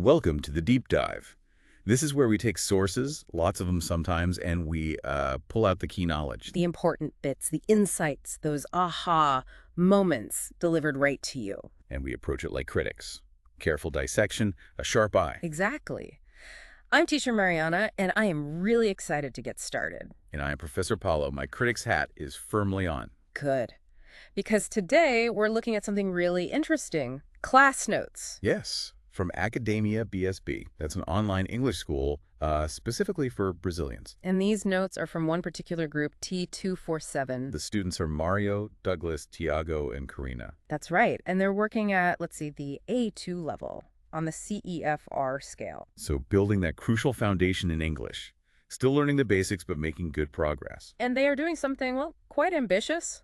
Welcome to the Deep Dive. This is where we take sources, lots of them sometimes, and we pull out the key knowledge. The important bits, the insights, those aha moments delivered right to you. And we approach it like critics. Careful dissection, a sharp eye. Exactly. I'm teacher Mariana, and I am really excited to get started. And I am Professor Paulo. My critic's hat is firmly on. Good. Because today we're looking at something really interesting. Class notes. Yes, from Academia BSB. That's an online English school specifically for Brazilians. And these notes are from one particular group, T247. The students are Mário, Douglas, Thiago, and Karina. That's right. And they're working at, let's see, the A2 level on the CEFR scale. So building that crucial foundation in English. Still learning the basics, but making good progress. And they are doing something, well, quite ambitious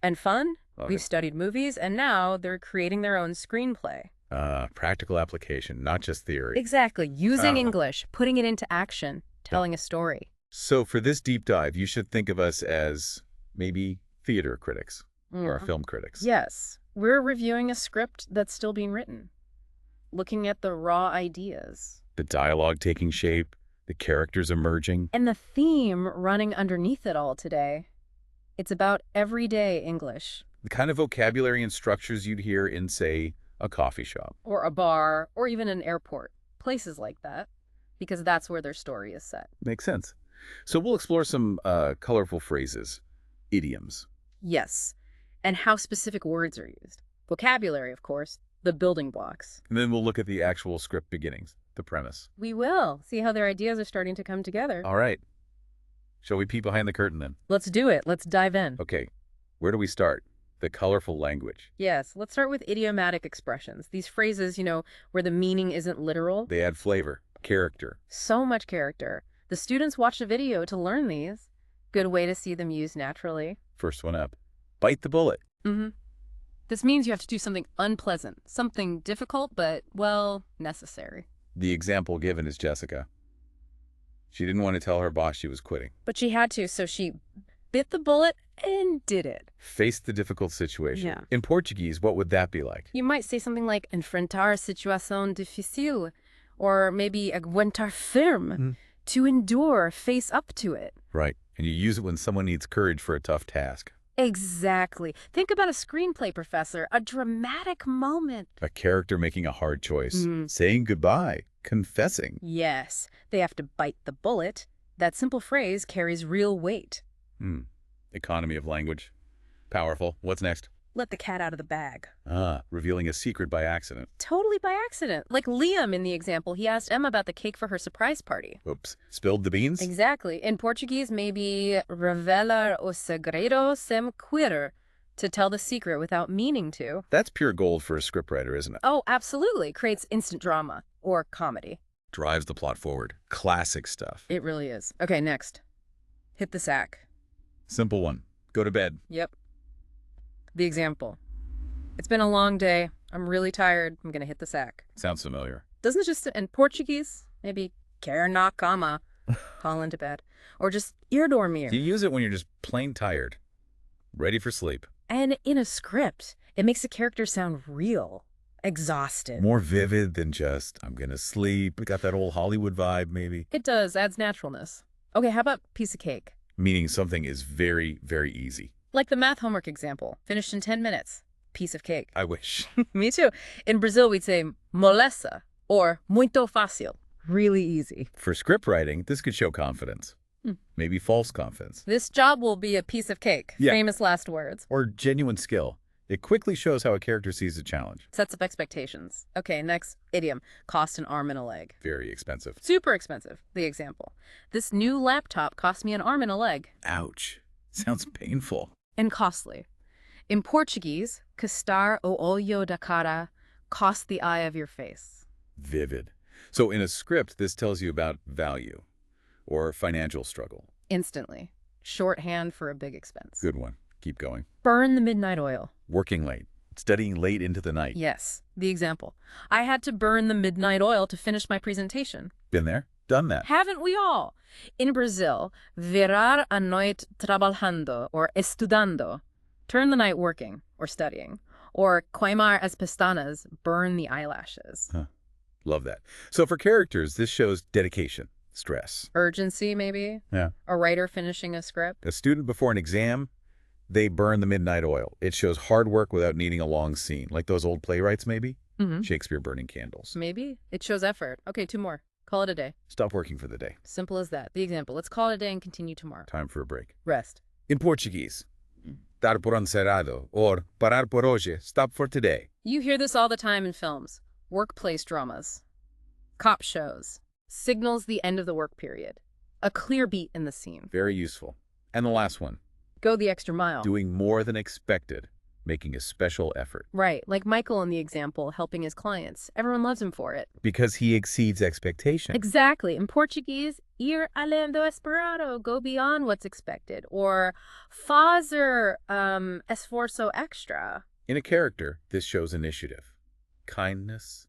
and fun. Okay. We've studied movies, and now they're creating their own screenplay. Practical application, not just theory. Exactly. Using English, putting it into action, telling a story. So for this deep dive, you should think of us as maybe theater critics or film critics. Yes. We're reviewing a script that's still being written, looking at the raw ideas. The dialogue taking shape, the characters emerging. And the theme running underneath it all today. It's about everyday English. The kind of vocabulary and structures you'd hear in, say, a coffee shop. Or a bar, or even an airport. Places like that. Because that's where their story is set. Makes sense. So we'll explore some colorful phrases, idioms. Yes. And how specific words are used. Vocabulary, of course. The building blocks. And then we'll look at the actual script beginnings, the premise. We will. See how their ideas are starting to come together. All right. Shall we peek behind the curtain then? Let's do it. Let's dive in. Okay. Where do we start? The colorful language. Yes. Let's start with idiomatic expressions. These phrases, where the meaning isn't literal. They add flavor, character. So much character. The students watched a video to learn these. Good way to see them used naturally. First one up. Bite the bullet. This means you have to do something unpleasant, something difficult, but, well, necessary. The example given is Jessica. She didn't want to tell her boss she was quitting. But she had to, so she bit the bullet and did it. Faced the difficult situation. Yeah. In Portuguese, what would that be like? You might say something like enfrentar a situação difícil, or maybe aguentar firme, to endure, face up to it. Right. And you use it when someone needs courage for a tough task. Exactly. Think about a screenplay, professor. A dramatic moment. A character making a hard choice. Saying goodbye. Confessing. Yes. They have to bite the bullet. That simple phrase carries real weight. Economy of language. Powerful. What's next? Let the cat out of the bag. Revealing a secret by accident. Totally by accident. Like Liam in the example, he asked Emma about the cake for her surprise party. Oops. Spilled the beans? Exactly. In Portuguese, maybe revelar o segredo sem querer, to tell the secret without meaning to. That's pure gold for a scriptwriter, isn't it? Oh, absolutely. Creates instant drama or comedy. Drives the plot forward. Classic stuff. It really is. Okay, next. Hit the sack. Simple one. Go to bed. Yep. The example. It's been a long day. I'm really tired. I'm going to hit the sack. Sounds familiar. Doesn't it just, in Portuguese, maybe quer na cama, fall into bed. Or just ir dormir. You use it when you're just plain tired. Ready for sleep. And in a script, it makes the character sound real. Exhausted. More vivid than just, I'm going to sleep. Got that old Hollywood vibe, maybe. It does. Adds naturalness. Okay, how about piece of cake? Meaning something is very, very easy. Like the math homework example. Finished in 10 minutes. Piece of cake. I wish. Me too. In Brazil, we'd say moleza or muito fácil. Really easy. For script writing, this could show confidence. Maybe false confidence. This job will be a piece of cake. Yeah. Famous last words. Or genuine skill. It quickly shows how a character sees a challenge. Sets up expectations. Okay, next idiom. Cost an arm and a leg. Very expensive. Super expensive. The example. This new laptop cost me an arm and a leg. Ouch. Sounds painful. And costly. In Portuguese, custar o olho da cara, cost the eye of your face. Vivid. So in a script, this tells you about value or financial struggle. Instantly. Shorthand for a big expense. Good one. Keep going. Burn the midnight oil. Working late. Studying late into the night. Yes. The example. I had to burn the midnight oil to finish my presentation. Been there? Done that. Haven't we all? In Brazil, virar a noite trabalhando or estudando. Turn the night working or studying. Or queimar as pestanas, burn the eyelashes. Love that. So for characters, this shows dedication, stress. Urgency, maybe? Yeah. A writer finishing a script? A student before an exam, they burn the midnight oil. It shows hard work without needing a long scene, like those old playwrights, maybe? Shakespeare burning candles. Maybe. It shows effort. Okay, 2 more. Call it a day. Stop working for the day. Simple as that. The example. Let's call it a day and continue tomorrow. Time for a break. Rest. In Portuguese, dar por encerrado or parar por hoje, stop for today. You hear this all the time in films. Workplace dramas. Cop shows. Signals the end of the work period. A clear beat in the scene. Very useful. And the last one, Go the extra mile. doing more than expected, making a special effort. Right, like Michael in the example, helping his clients. Everyone loves him for it. Because he exceeds expectation. Exactly. In Portuguese, ir além do esperado, go beyond what's expected. Or fazer esforço extra. In a character, this shows initiative, kindness,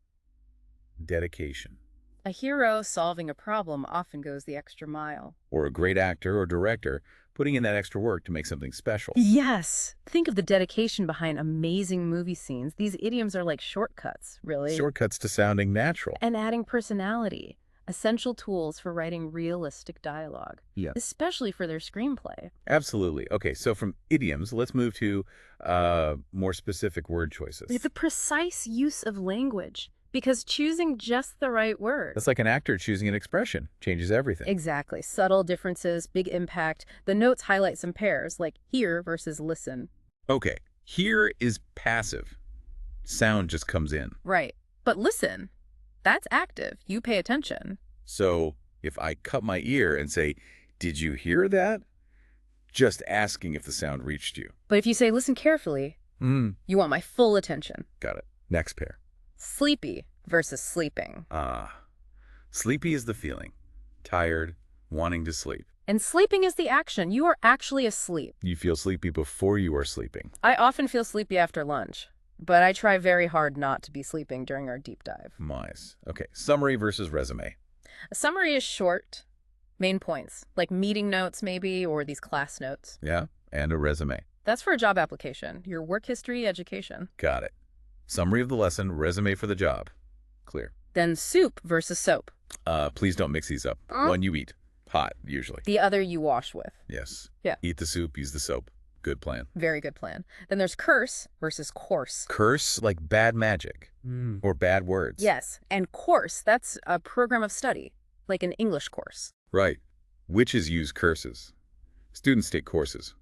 dedication. A hero solving a problem often goes the extra mile. Or a great actor or director putting in that extra work to make something special. Yes. Think of the dedication behind amazing movie scenes. These idioms are like shortcuts, really. Shortcuts to sounding natural. And adding personality. Essential tools for writing realistic dialogue. Yeah. Especially for their screenplay. Absolutely. Okay, so from idioms, let's move to more specific word choices. The precise use of language. Because choosing just the right word. That's like an actor choosing an expression. Changes everything. Exactly. Subtle differences, big impact. The notes highlight some pairs, like hear versus listen. Okay, here is passive. Sound just comes in. Right. But listen, that's active. You pay attention. So if I cut my ear and say, did you hear that? Just asking if the sound reached you. But if you say, listen carefully, you want my full attention. Got it. Next pair. Sleepy versus sleeping. Sleepy is the feeling. Tired, wanting to sleep. And sleeping is the action. You are actually asleep. You feel sleepy before you are sleeping. I often feel sleepy after lunch, but I try very hard not to be sleeping during our deep dive. Nice. Okay, summary versus resume. A summary is short, main points, like meeting notes maybe, or these class notes. Yeah, and a resume. That's for a job application, your work history, education. Got it. Summary of the lesson, resume for the job. Clear. Then soup versus soap. Please don't mix these up. One you eat. Hot, usually. The other you wash with. Yes. Yeah. Eat the soup, use the soap. Good plan. Very good plan. Then there's curse versus course. Curse, like bad magic. Or bad words. Yes. And course, that's a program of study, like an English course. Right. Witches use curses. Students take courses,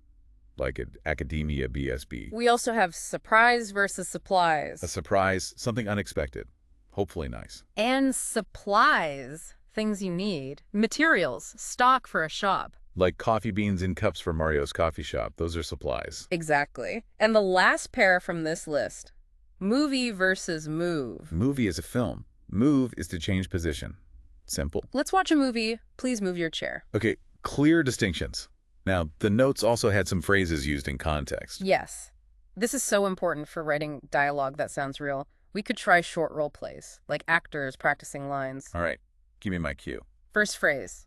like at Academia BSB. We also have surprise versus supplies. A surprise, something unexpected. Hopefully nice. And supplies, things you need. Materials, stock for a shop. Like coffee beans in cups for Mario's coffee shop. Those are supplies. Exactly. And the last pair from this list, movie versus move. Movie is a film. Move is to change position. Simple. Let's watch a movie. Please move your chair. Okay, clear distinctions. Now, the notes also had some phrases used in context. Yes. This is so important for writing dialogue that sounds real. We could try short role plays, like actors practicing lines. All right, give me my cue. First phrase,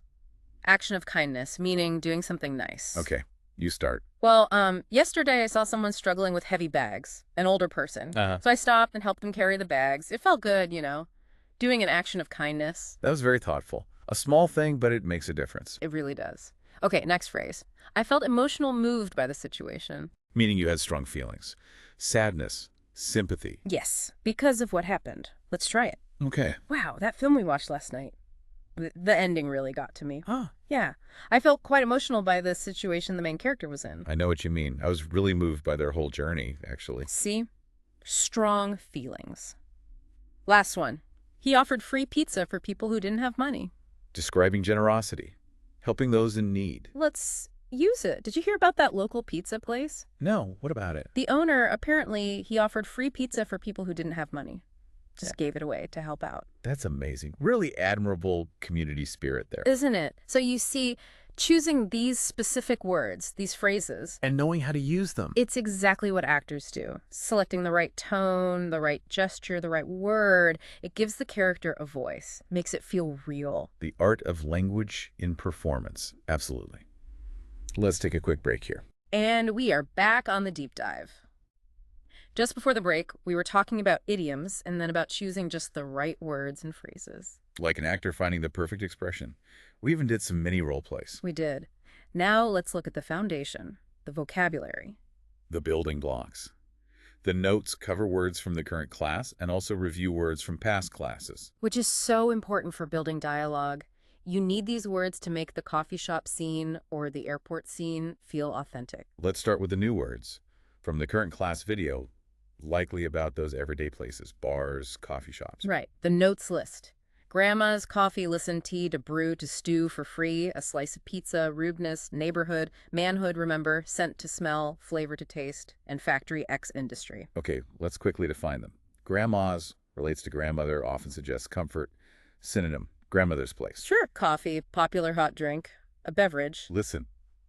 action of kindness, meaning doing something nice. Okay, you start. Well, yesterday I saw someone struggling with heavy bags, an older person. So I stopped and helped them carry the bags. It felt good, you know, doing an action of kindness. That was very thoughtful. A small thing, but it makes a difference. It really does. Okay, next phrase. I felt emotional moved by the situation. Meaning you had strong feelings. Sadness, sympathy. Yes, because of what happened. Let's try it. Okay. Wow, that film we watched last night. The ending really got to me. Huh. Yeah, I felt quite emotional by the situation the main character was in. I know what you mean. I was really moved by their whole journey, actually. See? Strong feelings. Last one. He offered free pizza for people who didn't have money. Describing generosity. Helping those in need. Let's use it. Did you hear about that local pizza place? No, what about it? The owner, apparently, he offered free pizza for people who didn't have money. Just gave it away to help out. That's amazing. Really admirable community spirit there. Isn't it? So you see, choosing these specific words, these phrases, and knowing how to use them. it's exactly what actors do. Selecting the right tone, the right gesture, the right word. It gives the character a voice, makes it feel real. The art of language in performance. Absolutely. Let's take a quick break here. And we are back on the deep dive. Just before the break, we were talking about idioms and then about choosing just the right words and phrases. Like an actor finding the perfect expression. We even did some mini role plays. We did. Now let's look at the foundation, the vocabulary. The building blocks. The notes cover words from the current class and also review words from past classes. Which is so important for building dialogue. You need these words to make the coffee shop scene or the airport scene feel authentic. Let's start with the new words. From the current class video, likely about those everyday places, bars, coffee shops. Right. The notes list. Grandma's coffee, listen, tea, to brew, to stew for free, a slice of pizza, rudeness, neighborhood, manhood, remember, scent to smell, flavor to taste, and factory X industry. Okay, let's quickly define them. Grandma's relates to grandmother, often suggests comfort. Synonym, grandmother's place. Sure. Coffee, popular hot drink, a beverage. Listen,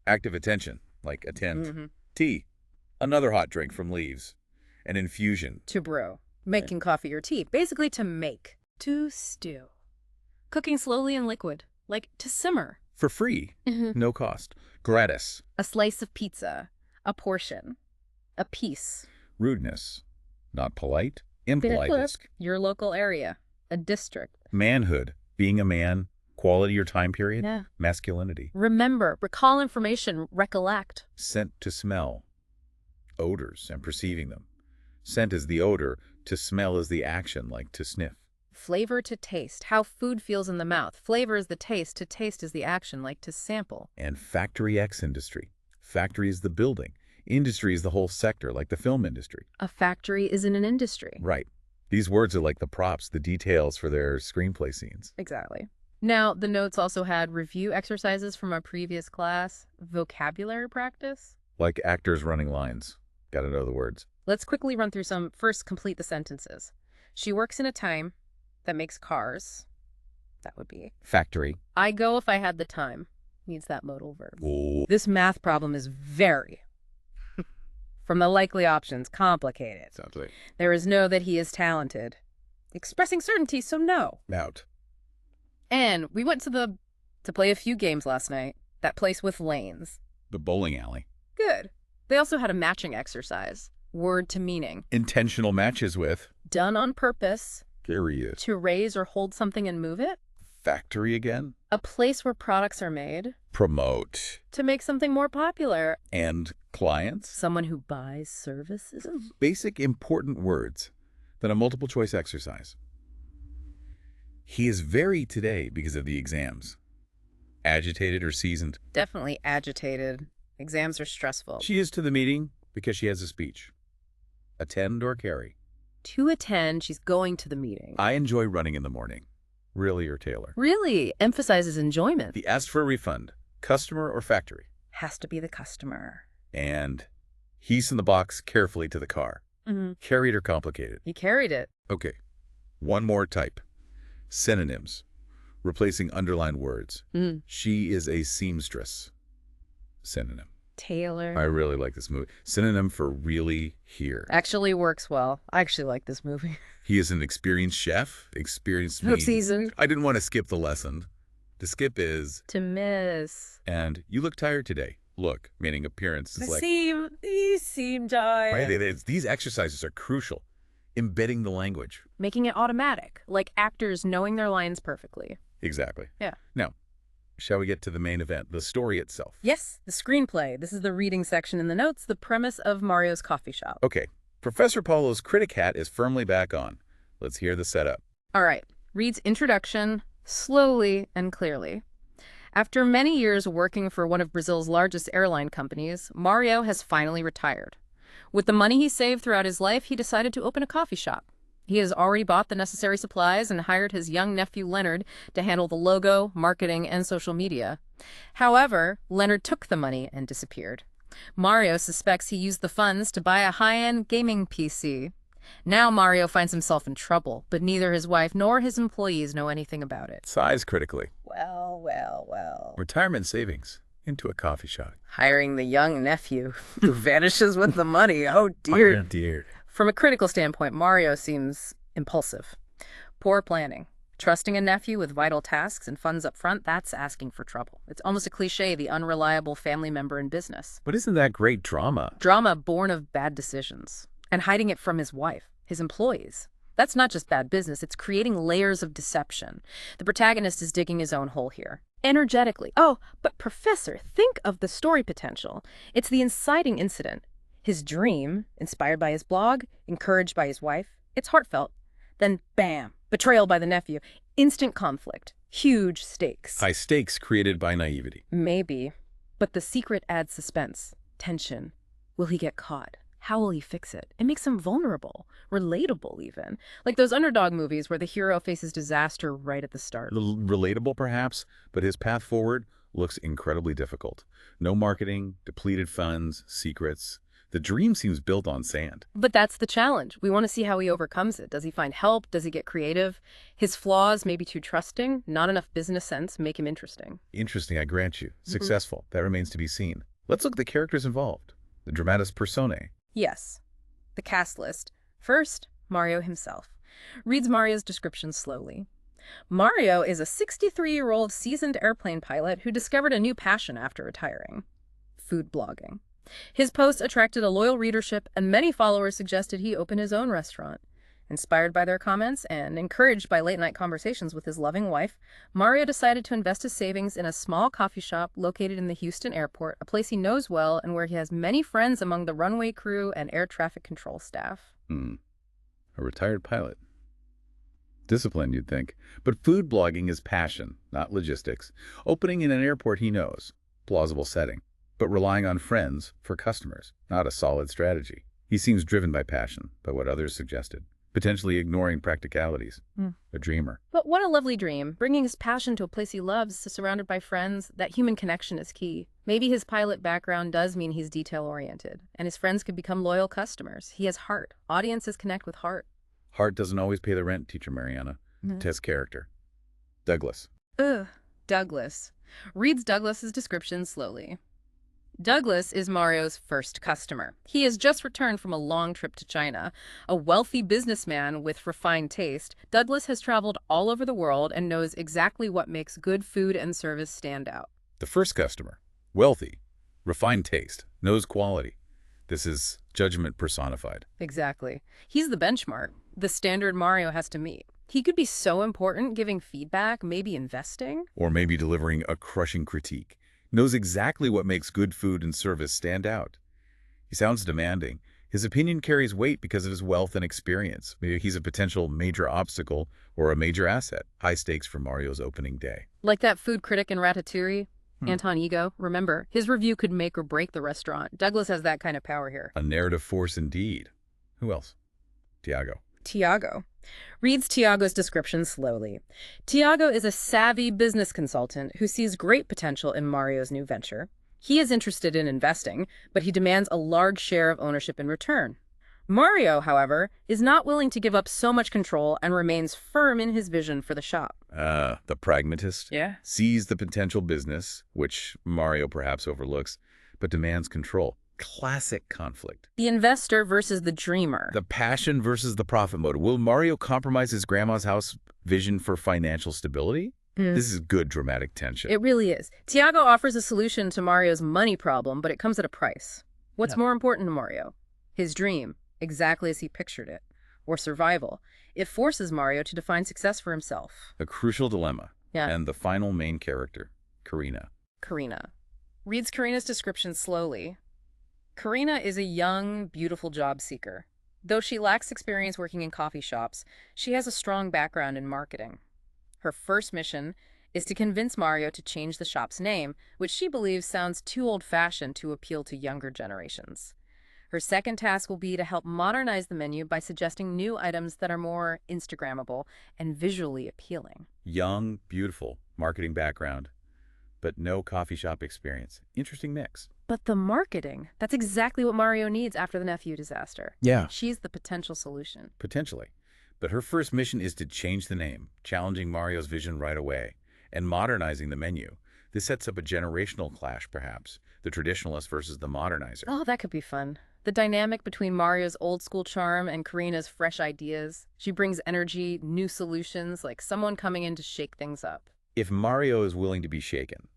active attention, like attend. Tea, another hot drink from leaves. An infusion. To brew, making coffee or tea, basically to make. To stew. Cooking slowly in liquid, like to simmer. For free, no cost. Gratis. A slice of pizza, a portion, a piece. Rudeness, not polite, impolite. Your local area, a district. Manhood, being a man, quality or time period. Yeah. Masculinity. Remember, recall information, recollect. Scent to smell. Odors and perceiving them. Scent is the odor, to smell is the action, like to sniff. Flavor to taste, how food feels in the mouth. Flavor is the taste, to taste is the action, like to sample. And factory X industry. Factory is the building. Industry is the whole sector, like the film industry. A factory is in an industry. Right. These words are like the props, the details for their screenplay scenes. Exactly. Now, the notes also had review exercises from our previous class, vocabulary practice. Like actors running lines. Gotta know the words. Let's quickly run through some. First, complete the sentences. She works in a time that makes cars. That would be factory. I go if I had the time. Needs that modal verb. Oh. This math problem is very, from the likely options, complicated. Sounds right. There is no that he is talented. Expressing certainty, so no. Out. And we went to play a few games last night. That place with lanes. The bowling alley. Good. They also had a matching exercise. Word to meaning. Intentional matches with. Done on purpose. Period. To raise or hold something and move it. Factory again. A place where products are made. Promote. To make something more popular. And clients. Someone who buys services. Basic important words. Then a multiple choice exercise. He is very today because of the exams. Agitated or seasoned? Definitely agitated. Exams are stressful. She is to the meeting because she has a speech. Attend or carry? To attend, she's going to the meeting. I enjoy running in the morning. Really or Taylor? Really emphasizes enjoyment. He asked for a refund. Customer or factory? Has to be the customer. And he's in the box carefully to the car. Carried or complicated? He carried it. Okay. One more type. Synonyms. Replacing underlined words. She is a seamstress. Synonym. Taylor. I really like this movie. Synonym for really here. Actually works well. I actually like this movie. He is an experienced chef. Experienced Seasoned. I didn't want to skip the lesson. To skip is... To miss. And you look tired today. Look, meaning appearance. Is like, You seem tired. Right? These exercises are crucial. Embedding the language. Making it automatic. Like actors knowing their lines perfectly. Exactly. Yeah. Now, shall we get to the main event, the story itself? Yes, the screenplay. This is the reading section in the notes, the premise of Mario's coffee shop. Okay, Professor Paulo's critic hat is firmly back on. Let's hear the setup. All right, reads introduction slowly and clearly. After many years working for one of Brazil's largest airline companies, Mario has finally retired. With the money he saved throughout his life, he decided to open a coffee shop. He has already bought the necessary supplies and hired his young nephew Leonard to handle the logo, marketing, and social media. However, Leonard took the money and disappeared. Mario suspects he used the funds to buy a high-end gaming PC. Now Mario finds himself in trouble, but neither his wife nor his employees know anything about it. Sighs critically. Well. Retirement savings into a coffee shop. Hiring the young nephew who vanishes with the money. Oh, dear. Oh, dear. From a critical standpoint, Mario seems impulsive. Poor planning. Trusting a nephew with vital tasks and funds up front, that's asking for trouble. It's almost a cliche, the unreliable family member in business. But isn't that great drama? Drama born of bad decisions. And hiding it from his wife, his employees. That's not just bad business, it's creating layers of deception. The protagonist is digging his own hole here. Energetically. Oh, but Professor, think of the story potential. It's the inciting incident. His dream, inspired by his blog, encouraged by his wife. It's heartfelt. Then, bam, betrayal by the nephew. Instant conflict. Huge stakes. High stakes created by naivety. Maybe. But the secret adds suspense, tension. Will he get caught? How will he fix it? It makes him vulnerable, relatable even. Like those underdog movies where the hero faces disaster right at the start. Relatable, perhaps, but his path forward looks incredibly difficult. No marketing, depleted funds, secrets. The dream seems built on sand. But that's the challenge. We want to see how he overcomes it. Does he find help? Does he get creative? His flaws may be too trusting, not enough business sense, make him interesting. Interesting, I grant you. Successful. That remains to be seen. Let's look at the characters involved. The dramatis personae. Yes. The cast list. First, Mario himself. Reads Mario's description slowly. Mario is a 63-year-old seasoned airplane pilot who discovered a new passion after retiring: food blogging. His posts attracted a loyal readership, and many followers suggested he open his own restaurant. Inspired by their comments and encouraged by late-night conversations with his loving wife, Mario decided to invest his savings in a small coffee shop located in the Houston airport, a place he knows well and where he has many friends among the runway crew and air traffic control staff. A retired pilot. Discipline, you'd think. But food blogging is passion, not logistics. Opening in an airport he knows. Plausible setting. But relying on friends for customers, not a solid strategy. He seems driven by passion, by what others suggested, potentially ignoring practicalities. A dreamer. But what a lovely dream, bringing his passion to a place he loves, surrounded by friends. That human connection is key. Maybe his pilot background does mean he's detail-oriented, and his friends could become loyal customers. He has heart. Audiences connect with heart. Heart doesn't always pay the rent, Teacher Mariana. Test character. Douglas. Douglas. Reads Douglas's description slowly. Douglas is Mario's first customer. He has just returned from a long trip to China. A wealthy businessman with refined taste, Douglas has traveled all over the world and knows exactly what makes good food and service stand out. The first customer. Wealthy. Refined taste. Knows quality. This is judgment personified. Exactly. He's the benchmark, the standard Mario has to meet. He could be so important, giving feedback, maybe investing. Or maybe delivering a crushing critique. Knows exactly what makes good food and service stand out. He sounds demanding. His opinion carries weight because of his wealth and experience. Maybe he's a potential major obstacle or a major asset. High stakes for Mario's opening day. Like that food critic in Ratatouille, Anton Ego. Remember, his review could make or break the restaurant. Douglas has that kind of power here. A narrative force indeed. Who else? Thiago. Reads Thiago's description slowly. Thiago is a savvy business consultant who sees great potential in Mario's new venture. He is interested in investing, but he demands a large share of ownership in return. Mario, however, is not willing to give up so much control and remains firm in his vision for the shop. The pragmatist? Yeah. Sees the potential business, which Mario perhaps overlooks, but demands control. Classic conflict. The investor versus the dreamer. The passion versus the profit motive. Will Mario compromise his grandma's house vision for financial stability? This is good dramatic tension. It really is. Thiago offers a solution to Mario's money problem, but it comes at a price. What's more important to Mario? His dream, exactly as he pictured it, or survival. It forces Mario to define success for himself. A crucial dilemma. Yeah. And the final main character, Karina. Reads Karina's description slowly. Karina is a young, beautiful job seeker. Though she lacks experience working in coffee shops, she has a strong background in marketing. Her first mission is to convince Mario to change the shop's name, which she believes sounds too old-fashioned to appeal to younger generations. Her second task will be to help modernize the menu by suggesting new items that are more Instagrammable and visually appealing. Young, beautiful, marketing background, but no coffee shop experience. Interesting mix. But the marketing, that's exactly what Mario needs after the nephew disaster. Yeah. She's the potential solution. Potentially. But her first mission is to change the name, challenging Mario's vision right away, and modernizing the menu. This sets up a generational clash, perhaps. The traditionalist versus the modernizer. Oh, that could be fun. The dynamic between Mario's old-school charm and Karina's fresh ideas. She brings energy, new solutions, like someone coming in to shake things up. If Mario is willing to be shaken,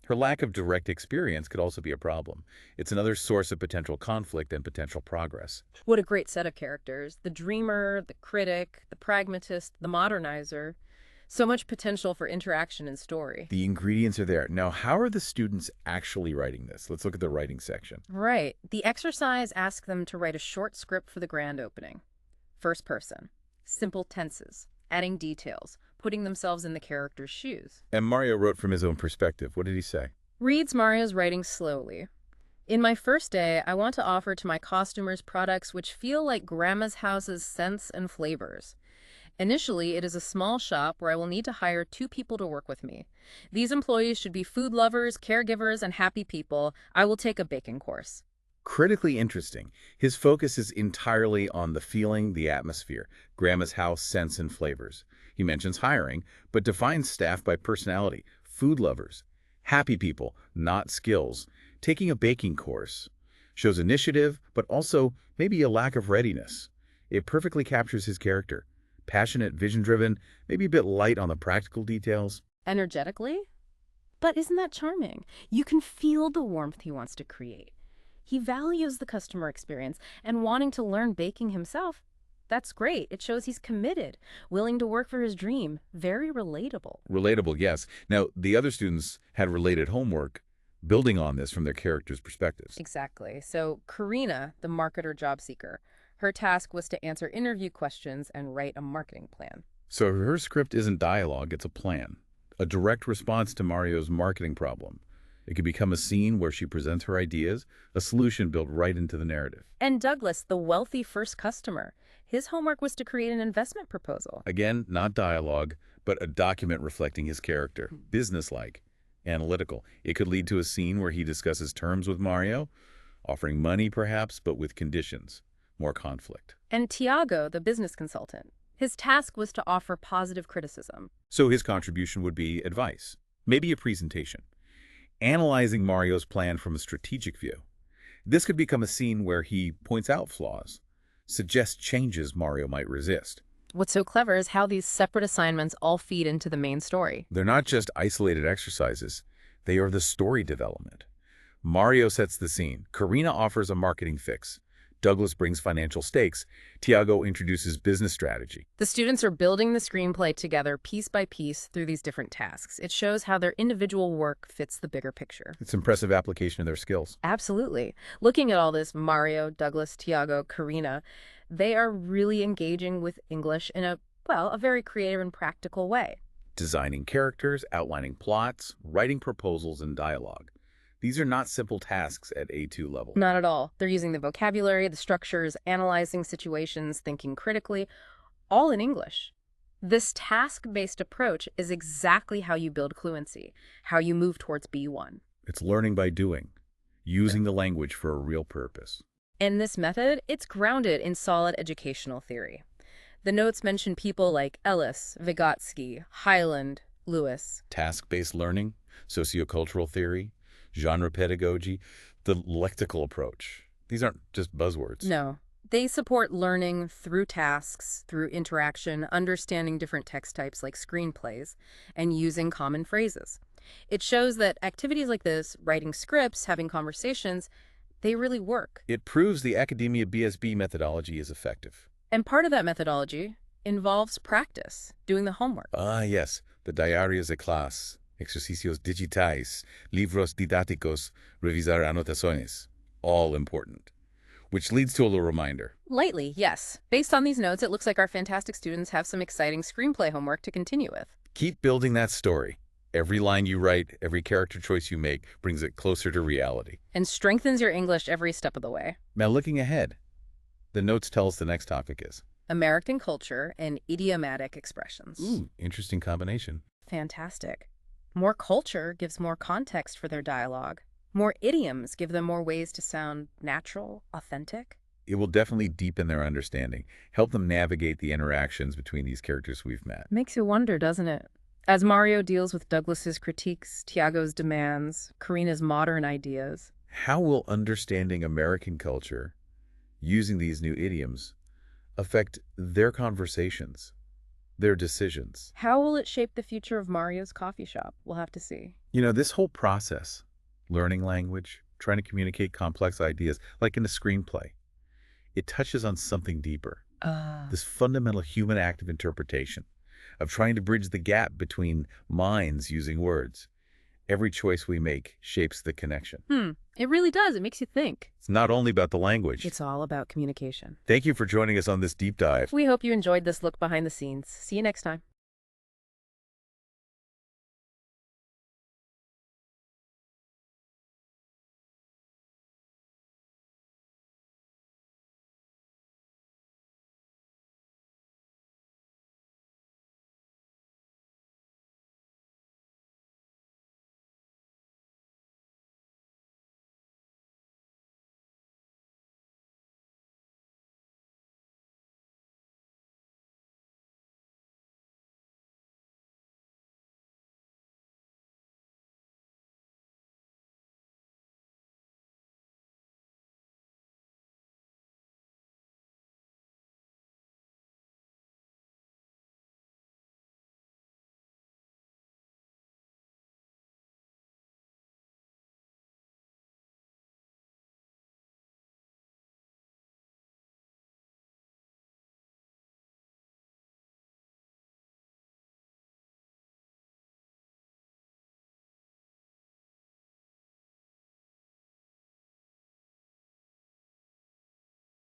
Her lack of direct experience could also be a problem. It's another source of potential conflict and potential progress. What a great set of characters. The dreamer, the critic, the pragmatist, the modernizer. So much potential for interaction and story. The ingredients are there. Now, how are the students actually writing this? Let's look at the writing section. Right. The exercise asks them to write a short script for the grand opening. First person. Simple tenses. Adding details. Putting themselves in the character's shoes. And Mario wrote from his own perspective. What did he say? Reads Mario's writing slowly. In my first day, I want to offer to my costumers products which feel like Grandma's house's scents and flavors. Initially, it is a small shop where I will need to hire 2 people to work with me. These employees should be food lovers, caregivers, and happy people. I will take a baking course. Critically interesting. His focus is entirely on the feeling, the atmosphere, Grandma's house, scents, and flavors. He mentions hiring, but defines staff by personality, food lovers, happy people, not skills. Taking a baking course shows initiative, but also maybe a lack of readiness. It perfectly captures his character. Passionate, vision-driven, maybe a bit light on the practical details. Energetically? But isn't that charming? You can feel the warmth he wants to create. He values the customer experience and wanting to learn baking himself. That's great. It shows he's committed, willing to work for his dream. Very relatable. Relatable, yes. Now, the other students had related homework, building on this from their characters' perspectives. Exactly. So Karina, the marketer job seeker, her task was to answer interview questions and write a marketing plan. So her script isn't dialogue, it's a plan. A direct response to Mario's marketing problem. It could become a scene where she presents her ideas, a solution built right into the narrative. And Douglas, the wealthy first customer, his homework was to create an investment proposal. Again, not dialogue, but a document reflecting his character. Businesslike, analytical. It could lead to a scene where he discusses terms with Mario, offering money perhaps, but with conditions. More conflict. And Thiago, the business consultant, his task was to offer positive criticism. So his contribution would be advice, maybe a presentation, analyzing Mario's plan from a strategic view. This could become a scene where he points out flaws, suggests changes Mario might resist. What's so clever is how these separate assignments all feed into the main story. They're not just isolated exercises, they are the story development. Mario sets the scene. Karina offers a marketing fix. Douglas brings financial stakes. Thiago introduces business strategy. The students are building the screenplay together piece by piece through these different tasks. It shows how their individual work fits the bigger picture. It's impressive application of their skills. Absolutely. Looking at all this, Mario, Douglas, Thiago, Karina, they are really engaging with English in a very creative and practical way. Designing characters, outlining plots, writing proposals, and dialogue. These are not simple tasks at A2 level. Not at all. They're using the vocabulary, the structures, analyzing situations, thinking critically, all in English. This task-based approach is exactly how you build fluency, how you move towards B1. It's learning by doing, using the language for a real purpose. And this method, it's grounded in solid educational theory. The notes mention people like Ellis, Vygotsky, Hyland, Lewis. Task-based learning, sociocultural theory, genre pedagogy, the lexical approach. These aren't just buzzwords. No. They support learning through tasks, through interaction, understanding different text types like screenplays, and using common phrases. It shows that activities like this, writing scripts, having conversations, they really work. It proves the Academia BSB methodology is effective. And part of that methodology involves practice, doing the homework. Ah, yes, the diarios de clase, ejercicios digitais, libros didáticos, revisar anotaciones, all important. Which leads to a little reminder. Lightly, yes. Based on these notes, it looks like our fantastic students have some exciting screenplay homework to continue with. Keep building that story. Every line you write, every character choice you make brings it closer to reality. And strengthens your English every step of the way. Now looking ahead, the notes tell us the next topic is American culture and idiomatic expressions. Ooh, interesting combination. Fantastic. More culture gives more context for their dialogue. More idioms give them more ways to sound natural, authentic. It will definitely deepen their understanding, help them navigate the interactions between these characters we've met. Makes you wonder, doesn't it? As Mario deals with Douglas's critiques, Thiago's demands, Karina's modern ideas. How will understanding American culture, using these new idioms, affect their conversations, their decisions. How will it shape the future of Mario's coffee shop? We'll have to see. This whole process, learning language, trying to communicate complex ideas, like in a screenplay, it touches on something deeper. This fundamental human act of interpretation, of trying to bridge the gap between minds using words. Every choice we make shapes the connection. It really does. It makes you think. It's not only about the language. It's all about communication. Thank you for joining us on this deep dive. We hope you enjoyed this look behind the scenes. See you next time.